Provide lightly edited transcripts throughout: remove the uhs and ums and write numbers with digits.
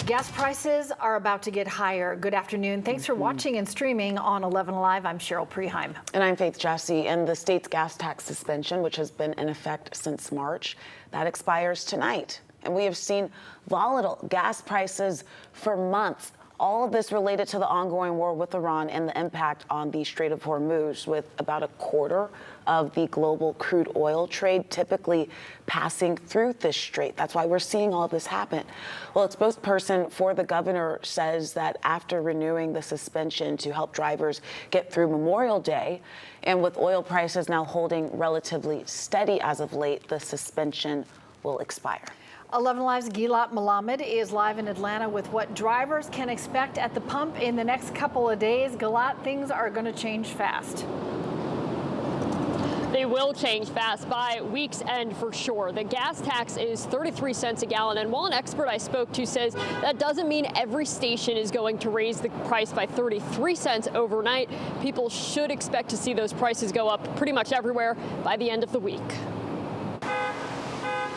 Gas prices are about to get higher. Good afternoon. Thanks for watching and streaming on 11 Live. I'm Cheryl Preheim. And I'm Faith Jesse. And the state's gas tax suspension, which has been in effect since March, that expires tonight. And we have seen volatile gas prices for months. All of this related to the ongoing war with Iran and the impact on the Strait of Hormuz, with about a quarter of the global crude oil trade typically passing through this strait. That's why we're seeing all this happen. Well, a spokesperson for the governor says that after renewing the suspension to help drivers get through Memorial Day, and with oil prices now holding relatively steady as of late, the suspension will expire. 11 Live's Gilad Malamed is live in Atlanta with what drivers can expect at the pump in the next couple of days. Gilad, things are going to change fast. They will change fast by week's end for sure. The gas tax is 33 cents a gallon, and while an expert I spoke to says that doesn't mean every station is going to raise the price by 33 cents overnight, people should expect to see those prices go up pretty much everywhere by the end of the week.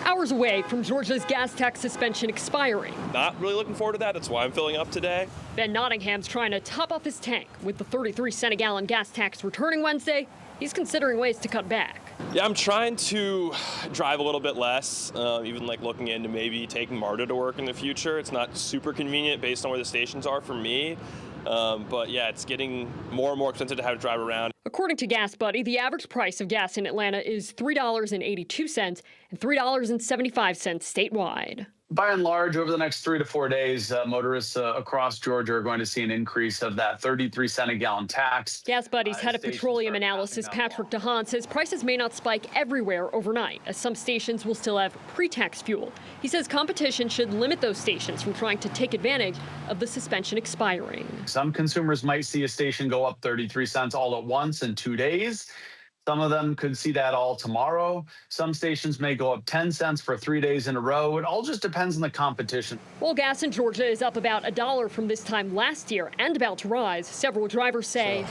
Hours away from Georgia's gas tax suspension expiring. Not really looking forward to that. That's why I'm filling up today. Ben Nottingham's trying to top off his tank. With the 33 cent a gallon gas tax returning Wednesday, he's considering ways to cut back. Yeah, I'm trying to drive a little bit less, even like looking into maybe taking Marta to work in the future. It's not super convenient based on where the stations are for me. But yeah, it's getting more and more expensive to have to drive around. According to Gas Buddy, the average price of gas in Atlanta is $3.82 and $3.75 statewide. By and large, over the next 3 to 4 days, motorists across Georgia are going to see an increase of that 33 cent a gallon tax. Gas Buddy's head of petroleum analysis, Patrick DeHaan, says prices may not spike everywhere overnight, as some stations will still have pre-tax fuel. He says competition should limit those stations from trying to take advantage of the suspension expiring. Some consumers might see a station go up 33 cents all at once in 2 days. Some of them could see that all tomorrow. Some stations may go up 10 cents for 3 days in a row. It all just depends on the competition. While gas in Georgia is up about $1 from this time last year and about to rise, several drivers say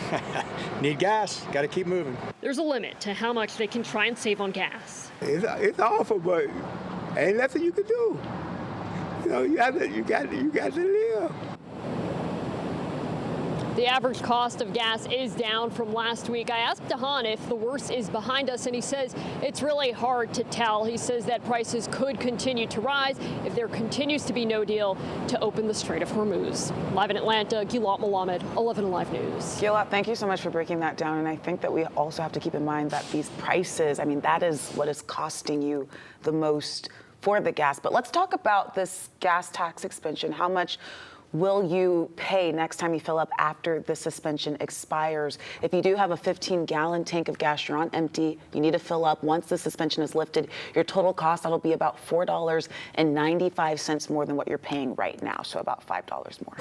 need gas, got to keep moving. There's a limit to how much they can try and save on gas. It's awful, but ain't nothing you can do. You know, you got to live. The average cost of gas is down from last week. I asked DeHaan if the worst is behind us, and he says it's really hard to tell. He says that prices could continue to rise if there continues to be no deal to open the Strait of Hormuz. Live in Atlanta, Gilad Malamed, 11 Alive News. Gilad, thank you so much for breaking that down. And I think that we also have to keep in mind that these prices, I mean, that is what is costing you the most for the gas. But let's talk about this gas tax suspension. How much will you pay next time you fill up after the suspension expires? If you do have a 15-gallon tank of gas, you're on empty, you need to fill up. Once the suspension is lifted, your total cost, that'll be about $4.95 more than what you're paying right now, so about $5 more.